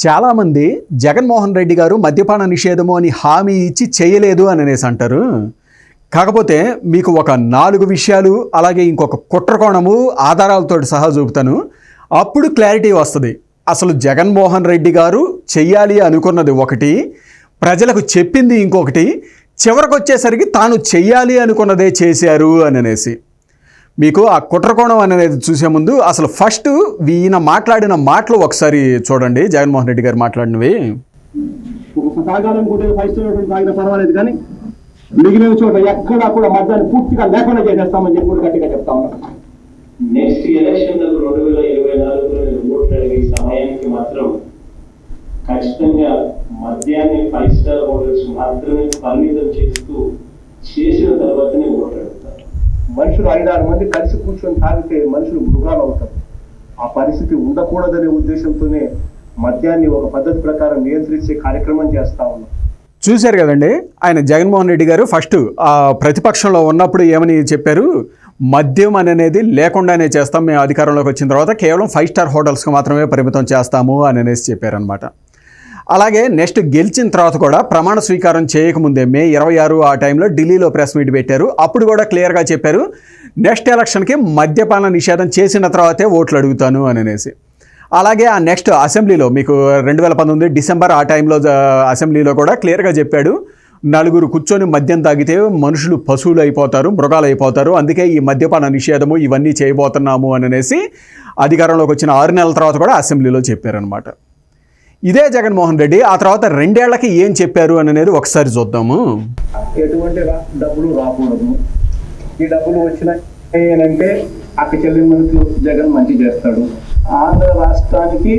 చాలామంది జగన్మోహన్ రెడ్డి గారు మద్యపాన నిషేధము అని హామీ ఇచ్చి చేయలేదు అని అనేసి అంటారు. కాకపోతే మీకు ఒక 4 విషయాలు అలాగే ఇంకొక కుట్రకోణము ఆధారాలతో సహా చూపుతాను. అప్పుడు క్లారిటీ వస్తుంది. అసలు జగన్మోహన్ రెడ్డి గారు చెయ్యాలి అనుకున్నది ఒకటి, ప్రజలకు చెప్పింది ఇంకొకటి, చివరికి వచ్చేసరికి తాను చెయ్యాలి అనుకున్నదే చేశారు అని అనేసి. మీకు ఆ కుట్రకోణం అనేది చూసే ముందు అసలు ఫస్ట్ ఈయన మాట్లాడిన మాటలు ఒకసారి చూడండి. జగన్మోహన్ రెడ్డి గారు మాట్లాడినవి. పర్వాలేదు, కానీ మిగిలిన చోట ఎక్కడా కూడా మద్యాన్ని పూర్తిగా లేకుండా చేసేస్తామని చెప్పి గట్టిగా చెప్తా ఉన్నాం. నెక్స్ట్ ఎలక్షన్ 2024లో ఓట్లు అడిగే సమయానికి మాత్రం ఖచ్చితంగా మద్యాన్ని 5 స్టార్ హోటల్స్ మాత్రమే పరిమితం చేస్తూ చేసిన తర్వాతనే ఓట్లు అడుగుతారు. మనుషులు 5-6 మంది కలిసి కూర్చొని తాగితే మనుషులు మృగాలు అవుతారు. ఆ పరిస్థితి ఉండకూడదనే ఉద్దేశంతోనే మద్యాన్ని ఒక పద్ధతి ప్రకారం నియంత్రించే కార్యక్రమం చేస్తా ఉన్నాం. చూశారు కదండి, ఆయన జగన్మోహన్ రెడ్డి గారు ఫస్ట్ ప్రతిపక్షంలో ఉన్నప్పుడు ఏమని చెప్పారు, మద్యం అనేది లేకుండానే చేస్తాం, మేము అధికారంలోకి వచ్చిన తర్వాత కేవలం 5 స్టార్ హోటల్స్కి మాత్రమే పరిమితం చేస్తాము అని అనేసి చెప్పారనమాట. అలాగే నెక్స్ట్ గెలిచిన తర్వాత కూడా ప్రమాణ స్వీకారం చేయకముందే మే 26 ఆ టైంలో ఢిల్లీలో ప్రెస్ మీట్ పెట్టారు. అప్పుడు కూడా క్లియర్గా చెప్పారు, నెక్స్ట్ ఎలక్షన్కి మద్యపాన నిషేధం చేసిన తర్వాతే ఓట్లు అడుగుతాను అని అనేసి. అలాగే ఆ నెక్స్ట్ అసెంబ్లీలో మీకు 2019 డిసెంబర్ ఆ టైంలో అసెంబ్లీలో కూడా క్లియర్గా చెప్పాడు, 4 కూర్చొని మద్యం తాగితే మనుషులు పశువులు అయిపోతారు, మృగాలు అయిపోతారు, అందుకే ఈ మద్యపాన నిషేధము ఇవన్నీ చేయబోతున్నాము అని అనేసి అధికారంలోకి వచ్చిన 6 నెలల తర్వాత కూడా అసెంబ్లీలో చెప్పారనమాట. ఇదే జగన్మోహన్ రెడ్డి ఆ తర్వాత 2 ఏళ్లకి ఏం చెప్పారు అని అనేది ఒకసారి చూద్దాము. ఎటువంటి డబ్బులు రాకూడదు, ఈ డబ్బులు వచ్చినాయంటే అక్క చెల్లెమ్మలకు జగన్ మంచి చేస్తాడు. ఆంధ్ర రాష్ట్రానికి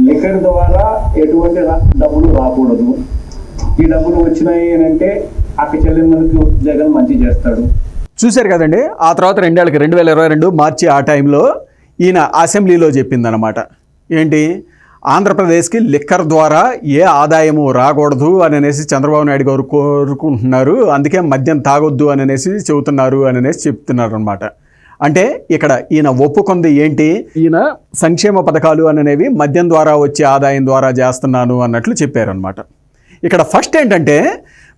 లిక్కర్ ద్వారా ఎటువంటి డబ్బులు రాకూడదు, ఈ డబ్బులు వచ్చినాయి అంటే అక్క చెల్లెమ్మలకు జగన్ మంచి చేస్తాడు. చూశారు కదండి, ఆ తర్వాత 2 ఏళ్ళకి 2022 మార్చి ఆ టైంలో ఈయన అసెంబ్లీలో చెప్పిందనమాట. ఏంటి, ఆంధ్రప్రదేశ్కి లిక్కర్ ద్వారా ఏ ఆదాయము రాకూడదు అని అనేసి చంద్రబాబు నాయుడు గారు కోరుకుంటున్నారు, అందుకే మద్యం తాగొద్దు అని అనేసి చెబుతున్నారు అని అనేసి చెప్తున్నారు అనమాట. అంటే ఇక్కడ ఈయన ఒప్పుకుంది ఏంటి, ఈయన సంక్షేమ పథకాలు అనేవి మద్యం ద్వారా వచ్చే ఆదాయం ద్వారా చేస్తున్నాను అన్నట్లు చెప్పారనమాట. ఇక్కడ ఫస్ట్ ఏంటంటే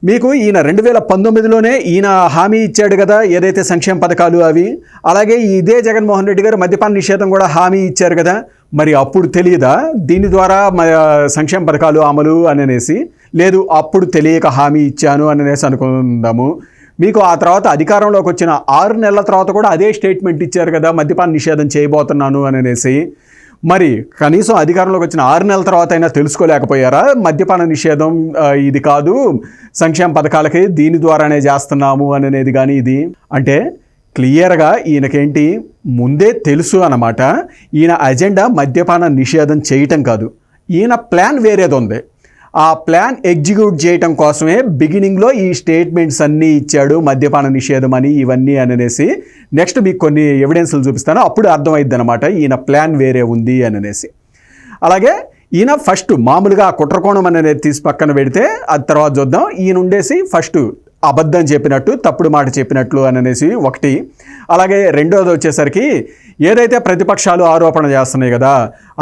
మీకు ఈయన 2019లోనే ఈయన హామీ ఇచ్చాడు కదా ఏదైతే సంక్షేమ పథకాలు అవి, అలాగే ఇదే జగన్మోహన్ రెడ్డి గారు మద్యపాన నిషేధం కూడా హామీ ఇచ్చారు కదా, మరి అప్పుడు తెలియదా దీని ద్వారా సంక్షేమ పథకాలు అమలు అని అనేసి? లేదు, అప్పుడు తెలియక హామీ ఇచ్చాను అని అనేసి అనుకుందాము. మీకు ఆ తర్వాత అధికారంలోకి వచ్చిన 6 నెలల తర్వాత కూడా అదే స్టేట్మెంట్ ఇచ్చారు కదా మద్యపాన నిషేధం చేయబోతున్నాను అని అనేసి. మరి కనీసం అధికారంలోకి వచ్చిన 6 నెలల తర్వాత అయినా తెలుసుకోలేకపోయారా మద్యపాన నిషేధం ఇది కాదు, సంక్షేమ పథకాలకి దీని ద్వారానే చేస్తున్నాము అని అనేది? కానీ ఇది అంటే క్లియర్గా ఈయనకేంటి ముందే తెలుసు అన్నమాట. ఈయన అజెండా మద్యపాన నిషేధం చేయటం కాదు, ఈయన ప్లాన్ వేరేది ఉంది. ఆ ప్లాన్ ఎగ్జిక్యూట్ చేయటం కోసమే బిగినింగ్లో ఈ స్టేట్మెంట్స్ అన్నీ ఇచ్చాడు, మద్యపాన నిషేధం అని ఇవన్నీ అని అనేసి. నెక్స్ట్ మీకు కొన్ని ఎవిడెన్స్లు చూపిస్తాను, అప్పుడు అర్థమైద్ది అనమాట ఈయన ప్లాన్ వేరే ఉంది అని అనేసి. అలాగే ఈయన ఫస్ట్ మామూలుగా ఆ కుట్రకోణం అనేది తీసి పక్కన పెడితే అది తర్వాత చూద్దాం. ఈయన ఉండేసి ఫస్ట్ అబద్ధం చెప్పినట్టు, తప్పుడు మాట చెప్పినట్లు అని అనేసి ఒకటి. అలాగే రెండోది వచ్చేసరికి ఏదైతే ప్రతిపక్షాలు ఆరోపణ చేస్తున్నాయి కదా,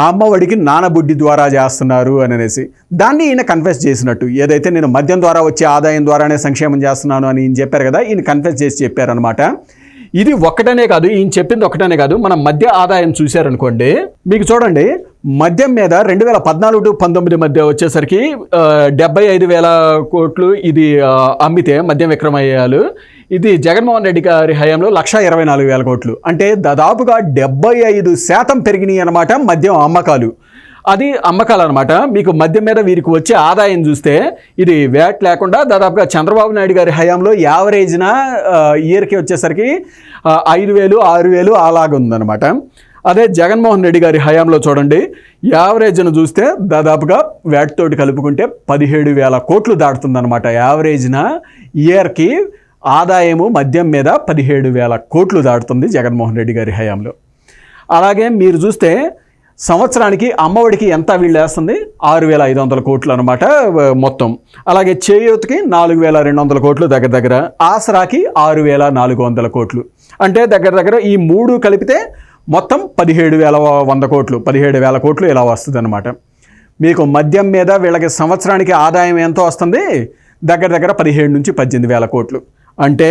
ఆ అమ్మఒడికి నానబుడ్డి ద్వారా చేస్తున్నారు అని అనేసి, దాన్ని ఈయన కన్ఫెస్ చేసినట్టు. ఏదైతే నేను మద్యం ద్వారా వచ్చే ఆదాయం ద్వారానే సంక్షేమం చేస్తున్నాను అని ఈయన చెప్పారు కదా, ఈయన కన్ఫెస్ చేసి చెప్పారనమాట. ఇది ఒక్కటనే కాదు, ఈయన చెప్పింది ఒకటనే కాదు. మనం మద్య ఆదాయం చూశారనుకోండి, మీకు చూడండి మద్యం మీద 2014-19 మధ్య వచ్చేసరికి 75,000 కోట్లు ఇది అమ్మితే మద్యం విక్రమయ్యాలు. ఇది జగన్మోహన్ రెడ్డి గారి హయాంలో 124,000 కోట్లు, అంటే దాదాపుగా 75% పెరిగినాయి అనమాట మద్యం అమ్మకాలు. అది అమ్మకాలు అనమాట. మీకు మద్యం మీద వీరికి వచ్చే ఆదాయం చూస్తే ఇది వ్యాట్ లేకుండా దాదాపుగా చంద్రబాబు నాయుడు గారి హయాంలో యావరేజ్న ఇయర్కి వచ్చేసరికి 5,000, 6,000 అలాగుందనమాట. అదే జగన్మోహన్ రెడ్డి గారి హయాంలో చూడండి, యావరేజ్ను చూస్తే దాదాపుగా వ్యాట్ తోటి కలుపుకుంటే 17,000 కోట్లు దాటుతుందనమాట. యావరేజ్న ఇయర్కి ఆదాయము మద్యం మీద 17,000 కోట్లు దాటుతుంది జగన్మోహన్ రెడ్డి గారి హయాంలో. అలాగే మీరు చూస్తే సంవత్సరానికి అమ్మఒడికి ఎంత వీళ్ళు వేస్తుంది, 6,500 కోట్లు అనమాట మొత్తం. అలాగే చేయూతకి 4,200 కోట్లు దగ్గర, ఆసరాకి 6,400 కోట్లు, అంటే దగ్గర ఈ 3 కలిపితే మొత్తం 17,100 కోట్లు, 17,000 కోట్లు ఇలా వస్తుంది అనమాట. మీకు మద్యం మీద వీళ్ళకి సంవత్సరానికి ఆదాయం ఎంతో వస్తుంది, దగ్గర దగ్గర 17 నుంచి 18 వేల కోట్లు. అంటే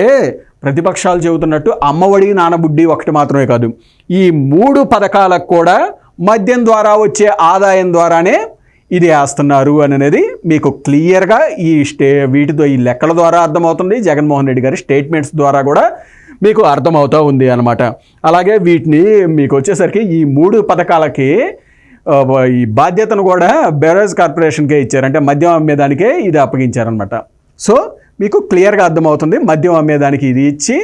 ప్రతిపక్షాలు చెబుతున్నట్టు అమ్మఒడి నానబుడ్డి ఒకటి మాత్రమే కాదు, ఈ 3 పథకాలకు కూడా మద్యం ద్వారా వచ్చే ఆదాయం ద్వారానే ఇది వేస్తున్నారు అనేది మీకు క్లియర్గా వీటితో ఈ లెక్కల ద్వారా అర్థమవుతుంది. జగన్మోహన్ రెడ్డి గారి స్టేట్మెంట్స్ ద్వారా కూడా మీకు అర్థమవుతూ ఉంది అనమాట. అలాగే వీటిని మీకు వచ్చేసరికి ఈ 3 పథకాలకి ఈ బాధ్యతను కూడా బెవరేజ్ కార్పొరేషన్కే ఇచ్చారు, అంటే మద్యం అమ్మేదానికే ఇది అప్పగించారనమాట. సో మీకు క్లియర్గా అర్థమవుతుంది, మద్యం అమ్మేదానికి ఇది ఇచ్చి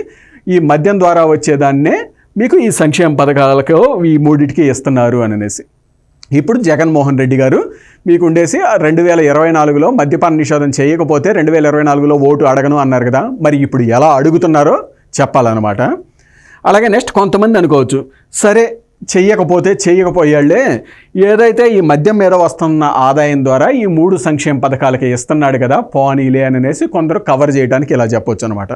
ఈ మద్యం ద్వారా వచ్చేదాన్నే మీకు ఈ సంక్షేమ పథకాలకు ఈ 3టికి ఇస్తున్నారు అనేసి. ఇప్పుడు జగన్మోహన్ రెడ్డి గారు మీకు ఉండేసి 2024లో మద్యపాన నిషేధం చేయకపోతే 2024లో ఓటు అడగను అన్నారు కదా, మరి ఇప్పుడు ఎలా అడుగుతున్నారో చెప్పాలన్నమాట. అలాగే నెక్స్ట్ కొంతమంది అనుకోవచ్చు, సరే చేయకపోయాళ్లే, ఏదైతే ఈ మద్యం మీద వస్తున్న ఆదాయం ద్వారా ఈ 3 సంక్షేమ పథకాలకి ఇస్తున్నాడు కదా పోనీలే అనేసి కొందరు కవర్ చేయడానికి ఇలా చెప్పొచ్చు అనమాట.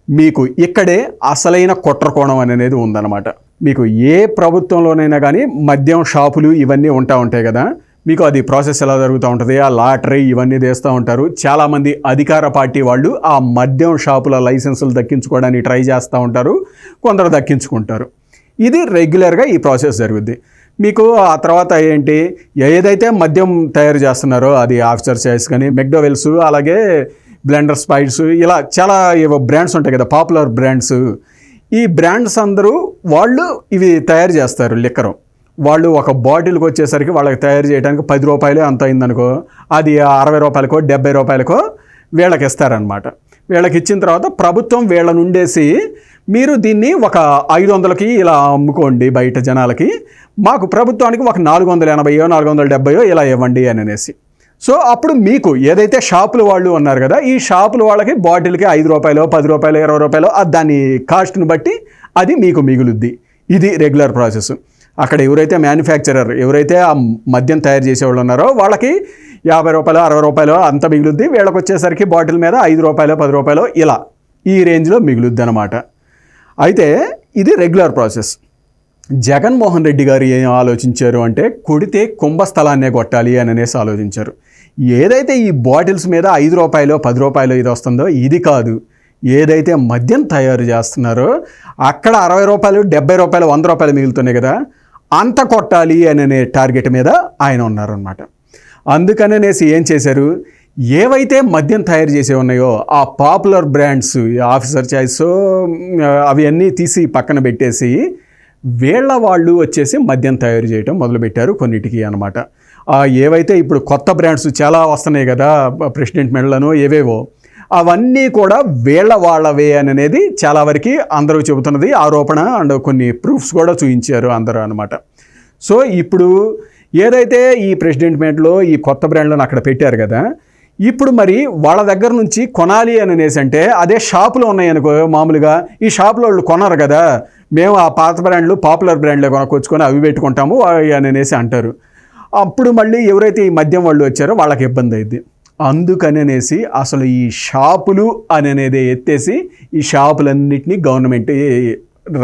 మీకు ఇక్కడే అసలైన కుట్రకోణం అనేది ఉందన్నమాట. మీకు ఏ ప్రభుత్వంలోనైనా కానీ మద్యం షాపులు ఇవన్నీ ఉంటాయి కదా, మీకు అది ప్రాసెస్ ఎలా జరుగుతూ ఉంటుంది, ఆ లాటరీ ఇవన్నీ తీస్తూ ఉంటారు. చాలామంది అధికార పార్టీ వాళ్ళు ఆ మద్యం షాపుల లైసెన్సులు దక్కించుకోవడానికి ట్రై చేస్తూ ఉంటారు, కొందరు దక్కించుకుంటారు. ఇది రెగ్యులర్గా ఈ ప్రాసెస్ జరుగుద్ది. మీకు ఆ తర్వాత ఏంటి, ఏదైతే మద్యం తయారు చేస్తున్నారో అది ఆఫీసర్ చాయిస్ కానీ మెక్డోవెల్స్, అలాగే బ్లెండర్ స్పైట్స్, ఇలా చాలా బ్రాండ్స్ ఉంటాయి కదా పాపులర్ బ్రాండ్స్. ఈ బ్రాండ్స్ అందరూ వాళ్ళు ఇవి తయారు చేస్తారు లిక్కరు. వాళ్ళు ఒక బాటిల్కి వచ్చేసరికి వాళ్ళకి తయారు చేయడానికి 10 రూపాయలే అంత అయిందనుకో, అది 60 రూపాయలకో 70 రూపాయలకో వీళ్ళకి ఇస్తారనమాట. వీళ్ళకి ఇచ్చిన తర్వాత ప్రభుత్వం వీళ్ళ నుండేసి మీరు దీన్ని ఒక 500కి ఇలా అమ్ముకోండి బయట జనాలకి, మాకు ప్రభుత్వానికి ఒక 480 470 ఇలా ఇవ్వండి అనేసి. సో అప్పుడు మీకు ఏదైతే షాపులు వాళ్ళు ఉన్నారు కదా, ఈ షాపులు వాళ్ళకి బాటిల్కి 5 రూపాయలు 10 రూపాయలు 20 రూపాయలు దాని కాస్ట్ని బట్టి అది మీకు మిగులుద్ది. ఇది రెగ్యులర్ ప్రాసెస్. అక్కడ ఎవరైతే మ్యానుఫ్యాక్చరర్, ఎవరైతే ఆ మద్యం తయారు చేసేవాళ్ళు ఉన్నారో వాళ్ళకి 50 రూపాయలు 60 రూపాయలు అంత మిగులుద్ది. వీళ్ళకి వచ్చేసరికి బాటిల్ మీద 5 రూపాయలు 10 రూపాయలు ఇలా ఈ రేంజ్లో మిగులుద్ది అనమాట. అయితే ఇది రెగ్యులర్ ప్రాసెస్. జగన్మోహన్ రెడ్డి గారు ఏం ఆలోచించారు అంటే, కొడితే కుంభస్థలాన్నే కొట్టాలి అనేసి ఆలోచించారు. ఏదైతే ఈ బాటిల్స్ మీద 5 రూపాయలు 10 రూపాయలు ఇది వస్తుందో ఇది కాదు, ఏదైతే మద్యం తయారు చేస్తున్నారో అక్కడ 60 రూపాయలు 70 రూపాయలు 100 రూపాయలు మిగులుతున్నాయి కదా, అంత కొట్టాలి అనే టార్గెట్ మీద ఆయన ఉన్నారనమాట. అందుకనేసి ఏం చేశారు, ఏవైతే మద్యం తయారు చేసే ఉన్నాయో ఆ పాపులర్ బ్రాండ్స్, ఆఫీసర్ చాయిస్ అవి అన్నీ తీసి పక్కన పెట్టేసి వీళ్ళ వాళ్ళు వచ్చేసి మద్యం తయారు చేయడం మొదలుపెట్టారు కొన్నిటికి అనమాట. ఏవైతే ఇప్పుడు కొత్త బ్రాండ్స్ చాలా వస్తున్నాయి కదా, ప్రెసిడెంట్ మెడలను ఏవేవో, అవన్నీ కూడా వీళ్ళ వాళ్ళవే అనేది చాలా వరకు అందరూ చెబుతున్నది ఆరోపణ. అండ్ కొన్ని ప్రూఫ్స్ కూడా చూపించారు అందరూ అనమాట. సో ఇప్పుడు ఏదైతే ఈ ప్రెసిడెంట్ మేట్లో ఈ కొత్త బ్రాండ్లను అక్కడ పెట్టారు కదా, ఇప్పుడు మరి వాళ్ళ దగ్గర నుంచి కొనాలి అనేసి అంటే అదే షాపులో ఉన్నాయనుకో, మామూలుగా ఈ షాపులో వాళ్ళు కొనరు కదా, మేము ఆ పాత బ్రాండ్లు పాపులర్ బ్రాండ్లే కొనుక్కొచ్చుకొని అవి పెట్టుకుంటాము అనేసి అంటారు. అప్పుడు మళ్ళీ ఎవరైతే ఈ మద్యం వాళ్ళు వచ్చారో వాళ్ళకి ఇబ్బంది అయింది. అందుకనేసి అసలు ఈ షాపులు అనేది ఎత్తేసి ఈ షాపులన్నింటినీ గవర్నమెంట్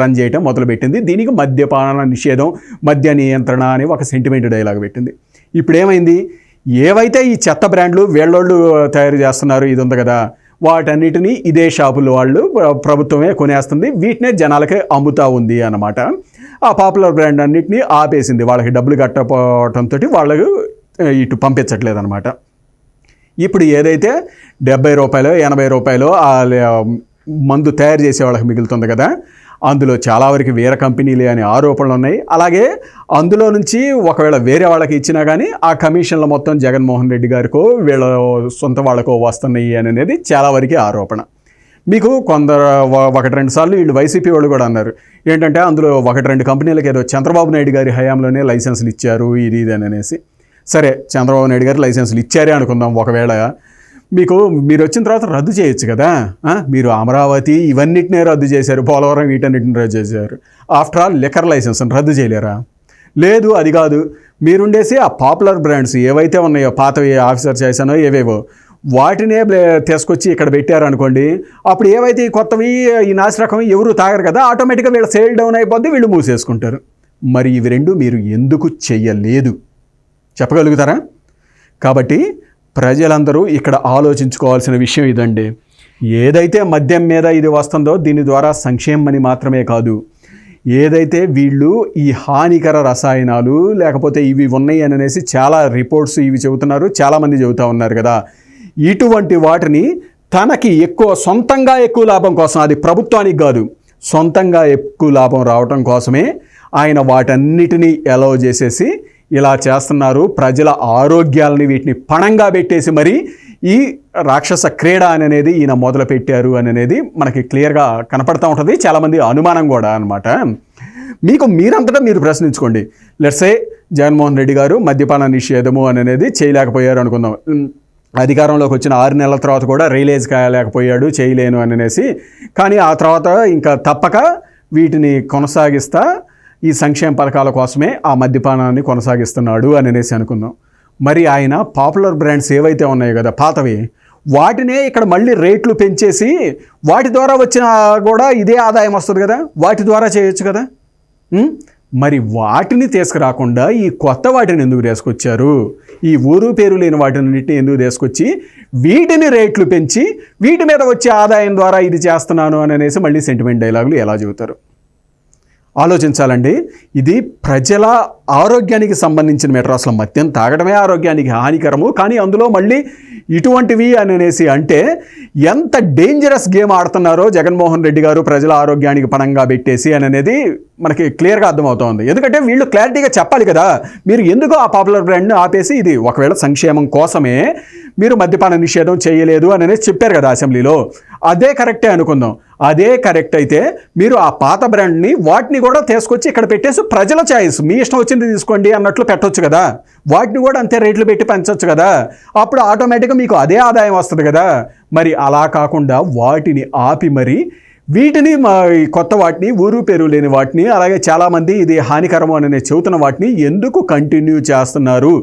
రన్ చేయటం మొదలుపెట్టింది. దీనికి మద్యపాన నిషేధం, మద్య నియంత్రణ అని ఒక సెంటిమెంట్ డైలాగ్ పెట్టింది. ఇప్పుడు ఏమైంది, ఏవైతే ఈ చెత్త బ్రాండ్లు వీళ్ళోళ్ళు తయారు చేస్తున్నారు ఇది ఉంది కదా, వాటన్నిటినీ ఇదే షాపుల వాళ్ళు ప్రభుత్వమే కొనేస్తుంది, వీటినే జనాలకే అమ్ముతూ ఉంది అన్నమాట. ఆ పాపులర్ బ్రాండ్ అన్నిటినీ ఆపేసింది, వాళ్ళకి డబ్బులు కట్టపోవడంతో వాళ్ళకు ఇటు పంపించట్లేదు అనమాట. ఇప్పుడు ఏదైతే 70 రూపాయలు 80 రూపాయలు మందు తయారు చేసే వాళ్ళకి మిగులుతుంది కదా, అందులో చాలా వరకు వేరే కంపెనీలే అనే ఆరోపణలు ఉన్నాయి. అలాగే అందులో నుంచి ఒకవేళ వేరే వాళ్ళకి ఇచ్చినా కానీ ఆ కమిషన్ల మొత్తం జగన్మోహన్ రెడ్డి గారికో వీళ్ళ సొంత వాళ్ళకో వస్తున్నాయి అనేది చాలా వరకు ఆరోపణ. మీకు కొందరు 1-2 సార్లు వీళ్ళు వైసీపీ వాళ్ళు కూడా అన్నారు ఏంటంటే, అందులో 1-2 కంపెనీలకు ఏదో చంద్రబాబు నాయుడు గారి హయాంలోనే లైసెన్సులు ఇచ్చారు ఇది అనేసి. సరే, చంద్రబాబు నాయుడు గారు లైసెన్సులు ఇచ్చారే అనుకుందాం, ఒకవేళ మీరు వచ్చిన తర్వాత రద్దు చేయొచ్చు కదా. మీరు అమరావతి ఇవన్నిటినే రద్దు చేశారు, పోలవరం వీటన్నిటిని రద్దు చేశారు. ఆఫ్టర్ ఆల్ లిక్కర్ లైసెన్స్ని రద్దు చేయలేరా? లేదు, అది కాదు, మీరుండేసి ఆ పాపులర్ బ్రాండ్స్ ఏవైతే ఉన్నాయో పాతవి ఆఫీసర్ చాయిస్ అనో ఏవేవో వాటినే తీసుకొచ్చి ఇక్కడ పెట్టారనుకోండి, అప్పుడు ఏవైతే ఈ కొత్తవి ఈ నాసిరకం ఎవరు తాగరు కదా, ఆటోమేటిక్గా వీళ్ళు సేల్ డౌన్ అయిపోద్ది, వీళ్ళు మూసేసుకుంటారు. మరి ఇవి రెండు మీరు ఎందుకు చెయ్యలేదు? చెప్పగలుగుతారా? కాబట్టి ప్రజలందరూ ఇక్కడ ఆలోచించుకోవాల్సిన విషయం ఇదండి. ఏదైతే మద్యం మీద ఇది వస్తుందో దీని ద్వారా సంక్షేమం అని మాత్రమే కాదు, ఏదైతే వీళ్ళు ఈ హానికర రసాయనాలు లేకపోతే ఇవి ఉన్నాయి అని అనేసి చాలా రిపోర్ట్స్ ఇవి చెబుతున్నారు, చాలామంది చెబుతూ ఉన్నారు కదా, ఇటువంటి వాటిని తనకి సొంతంగా ఎక్కువ లాభం కోసం, అది ప్రభుత్వానికి కాదు, సొంతంగా ఎక్కువ లాభం రావటం కోసమే ఆయన వాటన్నిటినీ అలౌ చేసేసి ఇలా చేస్తున్నారు. ప్రజల ఆరోగ్యాలని వీటిని పణంగా పెట్టేసి మరి ఈ రాక్షస క్రీడ అనేది ఈయన మొదలు పెట్టారు అనేది మనకి క్లియర్గా కనపడతా ఉంటుంది. చాలామంది అనుమానం కూడా అనమాట. మీరంతటా మీరు ప్రశ్నించుకోండి. లెట్సే జగన్మోహన్ రెడ్డి గారు మద్యపాన నిషేధము అనేది చేయలేకపోయారు అనుకుందాం. అధికారంలోకి వచ్చిన 6 నెలల తర్వాత కూడా రిలీజ్ కాలేకపోయాడు, చేయలేను అనేసి. కానీ ఆ తర్వాత ఇంకా తప్పక వీటిని కొనసాగిస్తా ఈ సంక్షేమ పథకాల కోసమే ఆ మద్యపానాన్ని కొనసాగిస్తున్నాడు అనేసి అనుకుందాం. మరి ఆయన పాపులర్ బ్రాండ్స్ ఏవైతే ఉన్నాయో కదా పాతవి, వాటినే ఇక్కడ మళ్ళీ రేట్లు పెంచేసి వాటి ద్వారా వచ్చిన కూడా ఇదే ఆదాయం వస్తుంది కదా, వాటి ద్వారా చేయొచ్చు కదా. మరి వాటిని తీసుకురాకుండా ఈ కొత్త వాటిని ఎందుకు తీసుకొచ్చారు? ఈ ఊరు పేరు లేని వాటిని ఎందుకు తీసుకొచ్చి వీటిని రేట్లు పెంచి వీటి మీద వచ్చే ఆదాయం ద్వారా ఇది చేస్తున్నాను అనేసి మళ్ళీ సెంటిమెంట్ డైలాగులు ఎలా చెబుతారు? ఆలోచించాలండి. ఇది ప్రజల ఆరోగ్యానికి సంబంధించిన మెటర్. అసలు మద్యం తాగడమే ఆరోగ్యానికి హానికరము, కానీ అందులో మళ్ళీ ఇటువంటివి అనేసి అంటే ఎంత డేంజరస్ గేమ్ ఆడుతున్నారో జగన్మోహన్ రెడ్డి గారు ప్రజల ఆరోగ్యానికి పణంగా పెట్టేసి అనేది మనకి క్లియర్గా అర్థమవుతోంది. ఎందుకంటే వీళ్ళు క్లారిటీగా చెప్పాలి కదా, మీరు ఎందుకు ఆ పాపులర్ బ్రాండ్ని ఆపేసి ఇది ఒకవేళ సంక్షేమం కోసమే మీరు మద్యపాన నిషేధం చేయలేదు అనేసి చెప్పారు కదా అసెంబ్లీలో. అదే కరెక్టే అనుకుందాం. అదే కరెక్ట్ అయితే మీరు ఆ పాత బ్రాండ్ని వాటిని కూడా తీసుకొచ్చి ఇక్కడ పెట్టేసి ప్రజల ఛాయిస్, మీ ఇష్టం వచ్చింది తీసుకోండి అన్నట్లు పెట్టవచ్చు కదా. వాటిని కూడా అంతే రేట్లు పెట్టి పెంచవచ్చు కదా. అప్పుడు ఆటోమేటిక్గా మీకు అదే ఆదాయం వస్తుంది కదా. మరి అలా కాకుండా వాటిని ఆపి మరి వీటిని కొత్త వాటిని, ఊరు పేరు లేని వాటిని, అలాగే చాలామంది ఇది హానికరము అని చెబుతున్న వాటిని ఎందుకు కంటిన్యూ చేస్తున్నారు?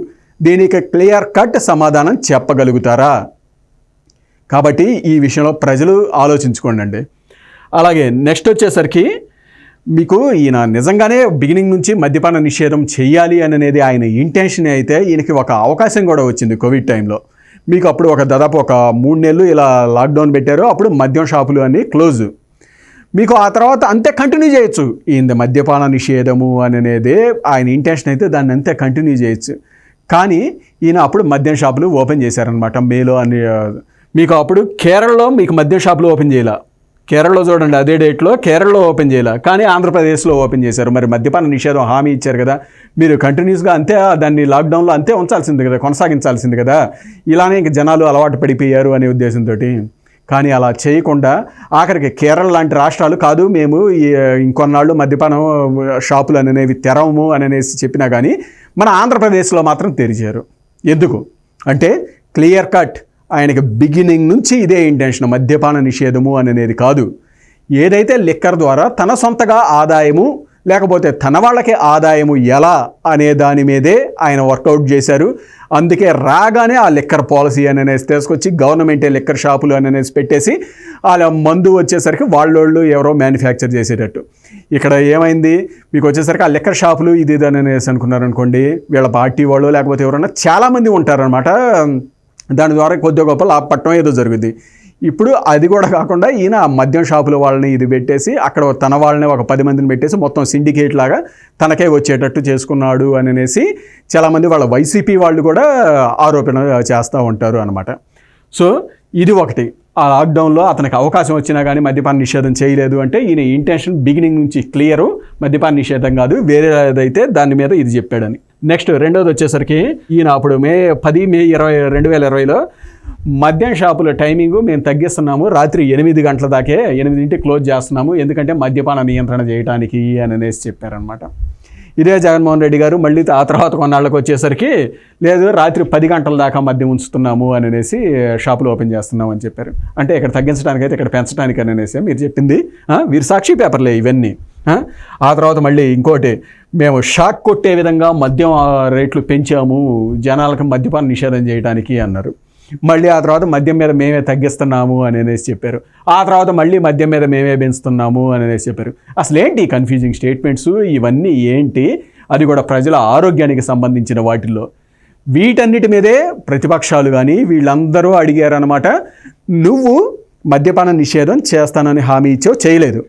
దీనికి క్లియర్ కట్ సమాధానం చెప్పగలుగుతారా? కాబట్టి ఈ విషయంలో ప్రజలు ఆలోచించుకోండి అండి. అలాగే నెక్స్ట్ వచ్చేసరికి మీకు ఈయన నిజంగానే బిగినింగ్ నుంచి మద్యపాన నిషేధం చేయాలి అనేది ఆయన ఇంటెన్షన్ అయితే ఈయనకి ఒక అవకాశం కూడా వచ్చింది కోవిడ్ టైంలో. మీకు అప్పుడు దాదాపు 3 నెలలు ఇలా లాక్డౌన్ పెట్టారు. అప్పుడు మద్యం షాపులు అన్నీ క్లోజ్. మీకు ఆ తర్వాత అంతే కంటిన్యూ చేయొచ్చు. ఈయన మద్యపాన నిషేధము అనేది ఆయన ఇంటెన్షన్ అయితే దాన్ని అంతే కంటిన్యూ చేయొచ్చు. కానీ ఈయన అప్పుడు మద్యం షాపులు ఓపెన్ చేశారనమాట మేలో అని. మీకు అప్పుడు కేరళలో మీకు మద్యం షాపులు ఓపెన్ చేయాల. కేరళలో చూడండి, అదే డేట్లో కేరళలో ఓపెన్ చేయాల, కానీ ఆంధ్రప్రదేశ్లో ఓపెన్ చేశారు. మరి మద్యపాన నిషేధం హామీ ఇచ్చారు కదా, మీరు కంటిన్యూస్గా అంతే దాన్ని లాక్డౌన్లో అంతే ఉంచాల్సింది కదా, కొనసాగించాల్సింది కదా. ఇలానే ఇంక జనాలు అలవాటు పడిపోయారు అనే ఉద్దేశంతో. కానీ అలా చేయకుండా ఆఖరికి కేరళ లాంటి రాష్ట్రాలు కాదు మేము ఇంకొన్నాళ్ళు మద్యపానం షాపులు అనేవి తెరవము అనేసి చెప్పినా కానీ మన ఆంధ్రప్రదేశ్లో మాత్రం తెరిచారు. ఎందుకు అంటే క్లియర్ కట్ ఆయనకి బిగినింగ్ నుంచి ఇదే ఇంటెన్షన్, మద్యపాన నిషేధము అనేది కాదు. ఏదైతే లిక్కర్ ద్వారా తన సొంతగా ఆదాయము లేకపోతే తన వాళ్ళకి ఆదాయము ఎలా అనే దాని మీదే ఆయన వర్కౌట్ చేశారు. అందుకే రాగానే ఆ లిక్కర్ పాలసీ అనేసి తీసుకొచ్చి గవర్నమెంటే లిక్కర్ షాపులు అనేసి పెట్టేసి వాళ్ళ మందు వచ్చేసరికి వాళ్ళోళ్ళు ఎవరో మ్యానుఫ్యాక్చర్ చేసేటట్టు. ఇక్కడ ఏమైంది మీకు వచ్చేసరికి ఆ లిక్కర్ షాపులు ఇది అనేసి అనుకున్నారనుకోండి, వీళ్ళ పార్టీ వాళ్ళు లేకపోతే ఎవరన్నా చాలామంది ఉంటారనమాట. దాని ద్వారా కొద్దిగా గొప్ప లాభపట్టడం ఏదో జరుగుద్ది. ఇప్పుడు అది కూడా కాకుండా ఈయన మద్యం షాపుల వాళ్ళని ఇది పెట్టేసి అక్కడ తన వాళ్ళని ఒక 10 మందిని పెట్టేసి మొత్తం సిండికేట్ లాగా తనకే వచ్చేటట్టు చేసుకున్నాడు అనేసి చాలామంది వాళ్ళ వైసీపీ వాళ్ళు కూడా ఆరోపణ చేస్తూ ఉంటారు అనమాట. సో ఇది ఒకటి. ఆ లాక్డౌన్లో అతనికి అవకాశం వచ్చినా కానీ మద్యపాన నిషేధం చేయలేదు అంటే ఈయన ఇంటెన్షన్ బిగినింగ్ నుంచి క్లియరు, మద్యపాన నిషేధం కాదు వేరేదైతే దాని మీద ఇది చెప్పాడని. నెక్స్ట్ రెండోది వచ్చేసరికి ఈయన అప్పుడు మే 10 మే 2020లో మద్యం షాపుల టైమింగు మేము తగ్గిస్తున్నాము, రాత్రి 8 గంటల దాకే 8 క్లోజ్ చేస్తున్నాము, ఎందుకంటే మద్యపాన నియంత్రణ చేయడానికి అనేసి చెప్పారనమాట. ఇదే జగన్మోహన్ రెడ్డి గారు మళ్ళీ ఆ తర్వాత కొన్నాళ్ళకి వచ్చేసరికి లేదు రాత్రి 10 గంటల దాకా మద్యం ఉంచుతున్నాము అనేసి షాపులు ఓపెన్ చేస్తున్నాము అని చెప్పారు. అంటే ఇక్కడ తగ్గించడానికి అయితే ఇక్కడ పెంచడానికి అనేసి మీరు చెప్పింది వీరు సాక్షి పేపర్లే ఇవన్నీ. ఆ తర్వాత మళ్ళీ ఇంకోటి, మేము షాక్ కొట్టే విధంగా మద్యం రేట్లు పెంచాము జనాలకు మద్యపాన నిషేధం చేయడానికి అన్నారు. మళ్ళీ ఆ తర్వాత మద్యం మీద మేమే తగ్గిస్తున్నాము అనేసి చెప్పారు. ఆ తర్వాత మళ్ళీ మద్యం మీద మేమే పెంచుతున్నాము అనేసి చెప్పారు. అసలు ఏంటి కన్ఫ్యూజింగ్ స్టేట్మెంట్స్ ఇవన్నీ ఏంటి? అది కూడా ప్రజల ఆరోగ్యానికి సంబంధించిన వాటిల్లో. వీటన్నిటి మీదే ప్రతిపక్షాలు కానీ వీళ్ళందరూ అడిగారనమాట. నువ్వు మద్యపాన నిషేధం చేస్తానని హామీ ఇచ్చావు, చేయలేదు.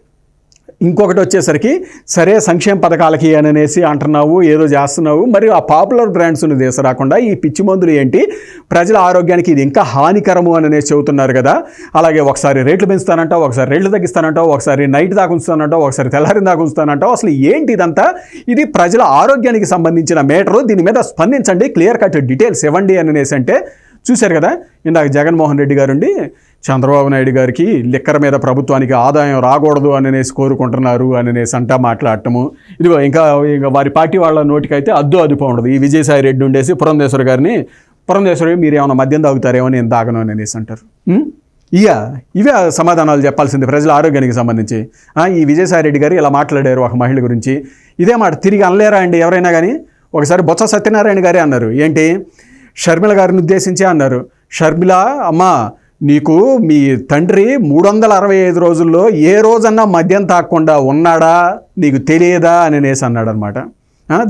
ఇంకొకటి వచ్చేసరికి సరే సంక్షేమ పథకాలకి అని అనేసి అంటున్నావు, ఏదో చేస్తున్నావు, మరి ఆ పాపులర్ బ్రాండ్స్ను తీసుకురాకుండా ఈ పిచ్చి మందులు ఏంటి, ప్రజల ఆరోగ్యానికి ఇది ఇంకా హానికరము అని అనేసి చెబుతున్నారు కదా. అలాగే ఒకసారి రేట్లు పెంచుతానంటావు, ఒకసారి రేట్లు తగ్గిస్తానంటావు, ఒకసారి నైట్ దాకా ఉంచుతానంటావు, ఒకసారి తెల్లారి దాకా ఉంచుతానంటావు. అసలు ఏంటి ఇదంతా? ఇది ప్రజల ఆరోగ్యానికి సంబంధించిన మేటరు, దీని మీద స్పందించండి, క్లియర్ కట్ డీటెయిల్స్ ఇవ్వండి అని అనేసి అంటే చూశారు కదా. ఇందాక జగన్మోహన్ రెడ్డి గారుండి చంద్రబాబు నాయుడు గారికి లిక్కర్ మీద ప్రభుత్వానికి ఆదాయం రాకూడదు అని అనేసి కోరుకుంటున్నారు అని అనేసి అంటా మాట్లాడటము. ఇదిగో ఇంకా వారి పార్టీ వాళ్ళ నోటికైతే అదుపు ఉండదు. ఈ విజయసాయి రెడ్డి ఉండేసి పురంధేశ్వరి గారిని, పురంధేశ్వరి మీరు ఏమైనా మద్యం తాగుతారేమో నేను తాగను అని అనేసి అంటారు. ఇవే సమాధానాలు చెప్పాల్సింది ప్రజల ఆరోగ్యానికి సంబంధించి. ఈ విజయసాయి రెడ్డి గారు ఇలా మాట్లాడారు ఒక మహిళ గురించి. ఇదే మాట తిరిగి అనలేరా అండి ఎవరైనా కానీ? ఒకసారి బొత్స సత్యనారాయణ గారే అన్నారు. ఏంటి, షర్మిల గారిని ఉద్దేశించి అన్నారు, షర్మిల అమ్మా నీకు మీ తండ్రి 365 రోజుల్లో ఏ రోజన్నా మద్యం తాగకుండా ఉన్నాడా, నీకు తెలియదా అని అనేసి అన్నాడు అనమాట.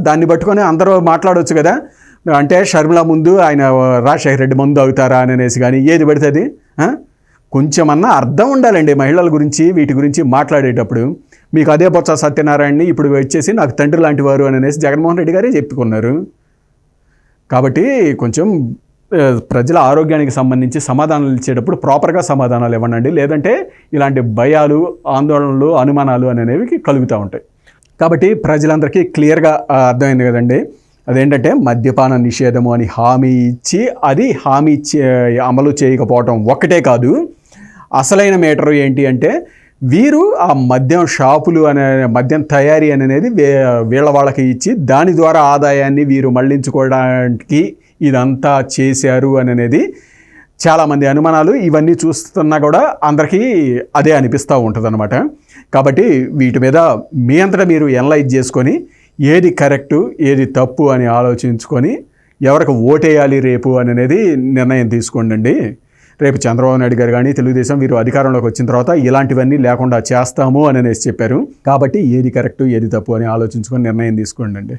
దాన్ని పట్టుకొని అందరూ మాట్లాడవచ్చు కదా. అంటే షర్మిల ముందు ఆయన రాజశేఖర రెడ్డి ముందు అవుతారా అని అనేసి కానీ ఏది పెడుతుంది? కొంచెమన్నా అర్థం ఉండాలండి మహిళల గురించి, వీటి గురించి మాట్లాడేటప్పుడు. మీకు అదే బొత్స సత్యనారాయణని ఇప్పుడు వచ్చేసి నాకు తండ్రి లాంటి వారు అని అనేసి జగన్మోహన్ రెడ్డి గారే చెప్పుకున్నారు. కాబట్టి కొంచెం ప్రజల ఆరోగ్యానికి సంబంధించి సమాధానాలు ఇచ్చేటప్పుడు ప్రాపర్గా సమాధానాలు ఇవ్వండి. లేదంటే ఇలాంటి భయాలు, ఆందోళనలు, అనుమానాలు అనేవి కలుగుతూ ఉంటాయి. కాబట్టి ప్రజలందరికీ క్లియర్గా అర్థమైంది కదండి. అదేంటంటే మద్యపాన నిషేధము అని హామీ ఇచ్చి అది హామీ అమలు చేయకపోవటం ఒక్కటే కాదు, అసలైన మేటరు ఏంటి అంటే వీరు ఆ మద్యం షాపులు అనే మద్యం తయారీ అనేది వీళ్ళ వాళ్ళకి ఇచ్చి దాని ద్వారా ఆదాయాన్ని వీరు మళ్లించుకోవడానికి ఇదంతా చేశారు అనేది చాలామంది అనుమానాలు. ఇవన్నీ చూస్తున్నా కూడా అందరికీ అదే అనిపిస్తూ ఉంటుంది అనమాట. కాబట్టి వీటి మీద మీ అంతటా మీరు ఎనలైజ్ చేసుకొని ఏది కరెక్టు ఏది తప్పు అని ఆలోచించుకొని ఎవరికి ఓటేయాలి రేపు అనేది నిర్ణయం తీసుకోండి. రేపు చంద్రబాబు నాయుడు గారు కానీ తెలుగుదేశం వీరు అధికారంలోకి వచ్చిన తర్వాత ఇలాంటివన్నీ లేకుండా చేస్తాము అని అనేసి చెప్పారు. కాబట్టి ఏది కరెక్టు ఏది తప్పు అని ఆలోచించుకొని నిర్ణయం తీసుకోండి.